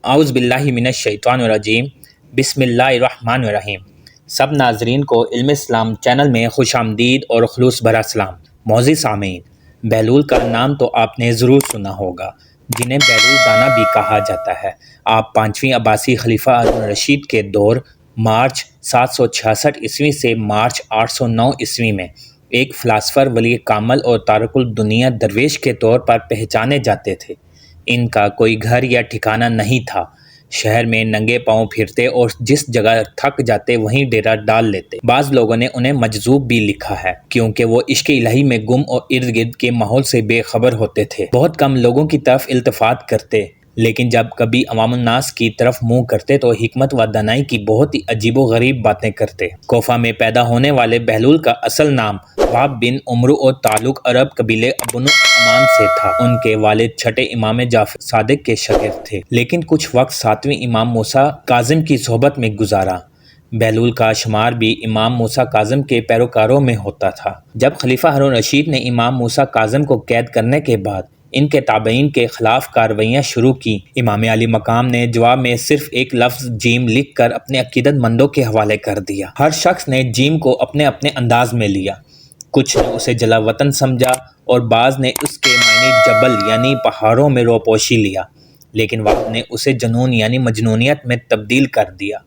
اعوذ باللہ من الشیطان الرجیم بسم اللہ الرحمن الرحیم۔ سب ناظرین کو علم اسلام چینل میں خوش آمدید اور خلوص بھرا سلام۔ معزز سامعین، بہلول کا نام تو آپ نے ضرور سنا ہوگا، جنہیں بہلول دانا بھی کہا جاتا ہے۔ آپ پانچویں عباسی خلیفہ ہارون الرشید کے دور مارچ 766 عیسوی سے مارچ 809 عیسوی میں ایک فلاسفر، ولی کامل اور تارک الدنیا درویش کے طور پر پہچانے جاتے تھے۔ ان کا کوئی گھر یا ٹھکانہ نہیں تھا، شہر میں ننگے پاؤں پھرتے اور جس جگہ تھک جاتے وہیں ڈیرا ڈال لیتے۔ بعض لوگوں نے انہیں مجذوب بھی لکھا ہے، کیونکہ وہ عشق الہی میں گم اور ارد گرد کے ماحول سے بے خبر ہوتے تھے۔ بہت کم لوگوں کی طرف التفات کرتے، لیکن جب کبھی عوام الناس کی طرف منہ کرتے تو حکمت و دانائی کی بہت ہی عجیب و غریب باتیں کرتے۔ کوفہ میں پیدا ہونے والے بہلول کا اصل نام وہب بن عمرو اور تعلق عرب قبیلے بنو امان سے تھا۔ ان کے والد چھٹے امام جعفر صادق کے شاگرد تھے، لیکن کچھ وقت ساتویں امام موسیٰ کاظم کی صحبت میں گزارا۔ بہلول کا شمار بھی امام موسیٰ کاظم کے پیروکاروں میں ہوتا تھا۔ جب خلیفہ ہارون الرشید نے امام موسیٰ کاظم کو قید کرنے کے بعد ان کے تابعین کے خلاف کارروائیاں شروع کی، امام علی مقام نے جواب میں صرف ایک لفظ جیم لکھ کر اپنے عقیدت مندوں کے حوالے کر دیا۔ ہر شخص نے جیم کو اپنے اپنے انداز میں لیا، کچھ نے اسے جلا وطن سمجھا اور بعض نے اس کے معنی جبل یعنی پہاڑوں میں روپوشی لیا، لیکن وہب نے اسے جنون یعنی مجنونیت میں تبدیل کر دیا۔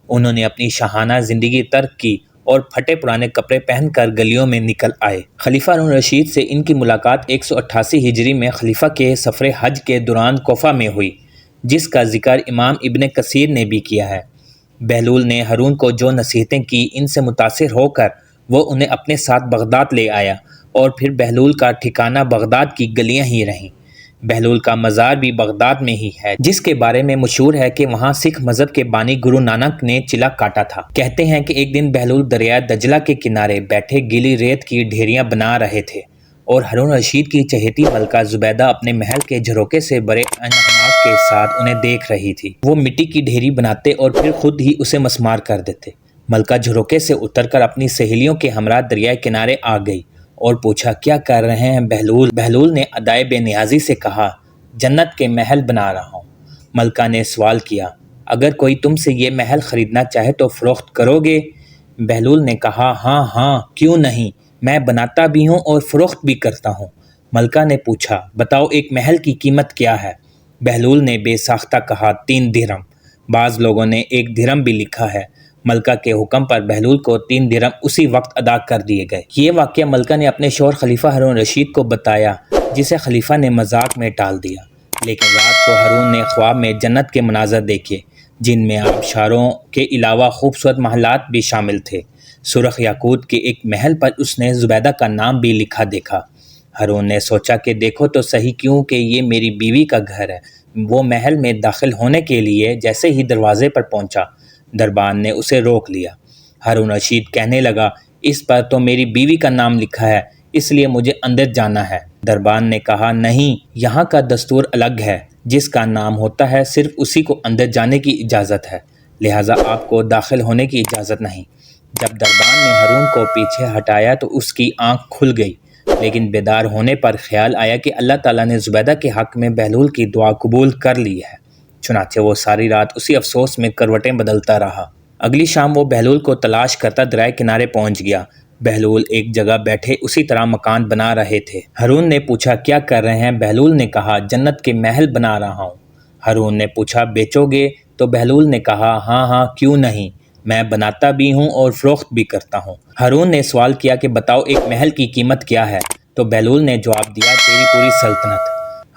انہوں نے اپنی شاہانہ زندگی ترک کی اور پھٹے پرانے کپڑے پہن کر گلیوں میں نکل آئے۔ خلیفہ ہارون الرشید سے ان کی ملاقات 188 ہجری میں خلیفہ کے سفر حج کے دوران کوفہ میں ہوئی، جس کا ذکر امام ابن کثیر نے بھی کیا ہے۔ بہلول نے ہارون کو جو نصیحتیں کی، ان سے متاثر ہو کر وہ انہیں اپنے ساتھ بغداد لے آیا، اور پھر بہلول کا ٹھکانہ بغداد کی گلیاں ہی رہیں۔ بہلول کا مزار بھی بغداد میں ہی ہے، جس کے بارے میں مشہور ہے کہ وہاں سکھ مذہب کے بانی گرو نانک نے چلا کاٹا تھا۔ کہتے ہیں کہ ایک دن بہلول دریائے دجلہ کے کنارے بیٹھے گیلی ریت کی ڈھیریاں بنا رہے تھے، اور ہارون الرشید کی چہیتی ملکہ زبیدہ اپنے محل کے جھروکے سے بڑے انہماک کے ساتھ انہیں دیکھ رہی تھی۔ وہ مٹی کی ڈھیری بناتے اور پھر خود ہی اسے مسمار کر دیتے۔ ملکہ جھروکے سے اتر کر اپنی سہیلیوں کے ہمراہ دریائے کنارے آ گئی اور پوچھا، کیا کر رہے ہیں بہلول؟ بہلول نے ادائے بے نیازی سے کہا، جنت کے محل بنا رہا ہوں۔ ملکہ نے سوال کیا، اگر کوئی تم سے یہ محل خریدنا چاہے تو فروخت کرو گے؟ بہلول نے کہا، ہاں ہاں، کیوں نہیں، میں بناتا بھی ہوں اور فروخت بھی کرتا ہوں۔ ملکہ نے پوچھا، بتاؤ ایک محل کی قیمت کیا ہے؟ بہلول نے بے ساختہ کہا، 3 درہم۔ بعض لوگوں نے 1 درہم بھی لکھا ہے۔ ملکہ کے حکم پر بہلول کو 3 درہم اسی وقت ادا کر دیے گئے۔ یہ واقعہ ملکہ نے اپنے شوہر خلیفہ ہارون الرشید کو بتایا، جسے خلیفہ نے مذاق میں ٹال دیا۔ لیکن رات کو ہارون نے خواب میں جنت کے مناظر دیکھے، جن میں آبشاروں کے علاوہ خوبصورت محلات بھی شامل تھے۔ سرخ یاقوت کے ایک محل پر اس نے زبیدہ کا نام بھی لکھا دیکھا۔ ہارون نے سوچا کہ دیکھو تو صحیح، کیوں کہ یہ میری بیوی کا گھر ہے۔ وہ محل میں داخل ہونے کے لیے جیسے ہی دروازے پر پہنچا، دربان نے اسے روک لیا۔ ہارون رشید کہنے لگا، اس پر تو میری بیوی کا نام لکھا ہے، اس لیے مجھے اندر جانا ہے۔ دربان نے کہا، نہیں، یہاں کا دستور الگ ہے، جس کا نام ہوتا ہے صرف اسی کو اندر جانے کی اجازت ہے، لہٰذا آپ کو داخل ہونے کی اجازت نہیں۔ جب دربان نے ہارون کو پیچھے ہٹایا تو اس کی آنکھ کھل گئی، لیکن بیدار ہونے پر خیال آیا کہ اللہ تعالیٰ نے زبیدہ کے حق میں بہلول کی دعا قبول کر لی ہے۔ چنانچہ وہ ساری رات اسی افسوس میں کروٹیں بدلتا رہا۔ اگلی شام وہ بہلول کو تلاش کرتا درائے کنارے پہنچ گیا۔ بہلول ایک جگہ بیٹھے اسی طرح مکان بنا رہے تھے۔ ہارون نے پوچھا، کیا کر رہے ہیں؟ بہلول نے کہا، جنت کے محل بنا رہا ہوں۔ ہارون نے پوچھا، بیچو گے؟ تو بہلول نے کہا، ہاں ہاں، کیوں نہیں، میں بناتا بھی ہوں اور فروخت بھی کرتا ہوں۔ ہارون نے سوال کیا کہ بتاؤ ایک محل کی قیمت کیا ہے؟ تو بہلول نے جواب دیا، تیری پوری سلطنت۔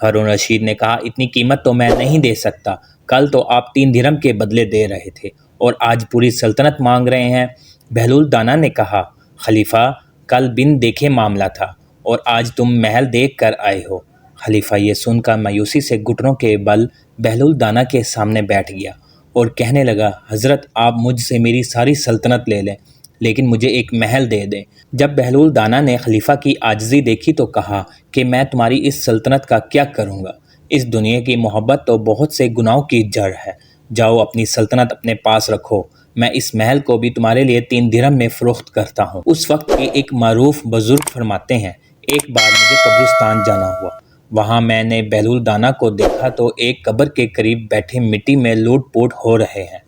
ہارون رشید نے کہا، اتنی قیمت تو میں نہیں دے سکتا، کل تو آپ 3 درہم کے بدلے دے رہے تھے اور آج پوری سلطنت مانگ رہے ہیں۔ بہلول دانا نے کہا، خلیفہ، کل بن دیکھے معاملہ تھا اور آج تم محل دیکھ کر آئے ہو۔ خلیفہ یہ سن کر مایوسی سے گھٹنوں کے بل بہلول دانا کے سامنے بیٹھ گیا اور کہنے لگا، حضرت آپ مجھ سے میری ساری سلطنت لے لیں، لیکن مجھے ایک محل دے دیں۔ جب بہلول دانا نے خلیفہ کی عاجزی دیکھی تو کہا کہ میں تمہاری اس سلطنت کا کیا کروں گا؟ اس دنیا کی محبت تو بہت سے گناہوں کی جڑ ہے، جاؤ اپنی سلطنت اپنے پاس رکھو، میں اس محل کو بھی تمہارے لیے 3 درہم میں فروخت کرتا ہوں۔ اس وقت کے ایک معروف بزرگ فرماتے ہیں، ایک بار مجھے قبرستان جانا ہوا، وہاں میں نے بہلول دانا کو دیکھا تو ایک قبر کے قریب بیٹھے مٹی میں لوٹ پوٹ ہو رہے ہیں۔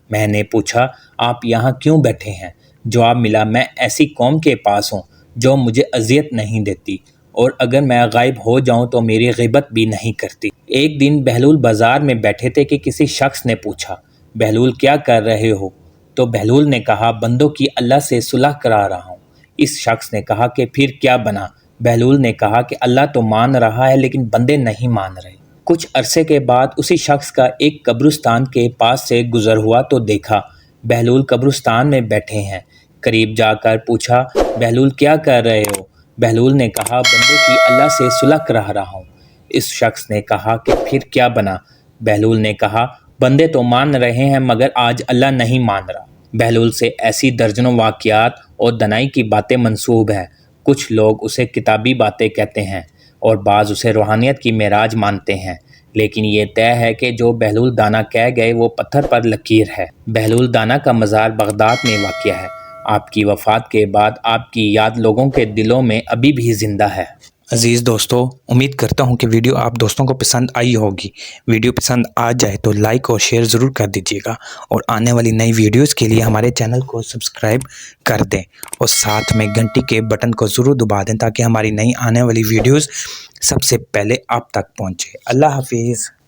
میں نے پوچھا آپ یہاں کیوں بیٹھے ہیں؟ جواب ملا میں ایسی قوم کے پاس ہوں جو مجھے اذیت نہیں دیتی اور اگر میں غائب ہو جاؤں تو میری غیبت بھی نہیں کرتی۔ ایک دن بہلول بازار میں بیٹھے تھے کہ کسی شخص نے پوچھا بہلول کیا کر رہے ہو؟ تو بہلول نے کہا بندوں کی اللہ سے صلح کرا رہا ہوں۔ اس شخص نے کہا کہ پھر کیا بنا؟ بہلول نے کہا کہ اللہ تو مان رہا ہے لیکن بندے نہیں مان رہے۔ کچھ عرصے کے بعد اسی شخص کا ایک قبرستان کے پاس سے گزر ہوا تو دیکھا بہلول قبرستان میں بیٹھے ہیں۔ قریب جا کر پوچھا بہلول کیا کر رہے ہو؟ بہلول نے کہا بندوں کی اللہ سے صلح کرا رہا ہوں۔ اس شخص نے کہا کہ پھر کیا بنا؟ بہلول نے کہا بندے تو مان رہے ہیں مگر آج اللہ نہیں مان رہا۔ بہلول سے ایسی درجنوں واقعات اور دنائی کی باتیں منسوب ہیں۔ کچھ لوگ اسے کتابی باتیں کہتے ہیں اور بعض اسے روحانیت کی معراج مانتے ہیں، لیکن یہ طے ہے کہ جو بہلول دانا کہہ گئے وہ پتھر پر لکیر ہے۔ بہلول دانا کا مزار بغداد میں واقع ہے۔ آپ کی وفات کے بعد آپ کی یاد لوگوں کے دلوں میں ابھی بھی زندہ ہے۔ عزیز دوستو، امید کرتا ہوں کہ ویڈیو آپ دوستوں کو پسند آئی ہوگی۔ ویڈیو پسند آ جائے تو لائک اور شیئر ضرور کر دیجیے گا اور آنے والی نئی ویڈیوز کے لیے ہمارے چینل کو سبسکرائب کر دیں اور ساتھ میں گھنٹی کے بٹن کو ضرور دبا دیں تاکہ ہماری نئی آنے والی ویڈیوز سب سے پہلے آپ تک پہنچے۔ اللہ حافظ۔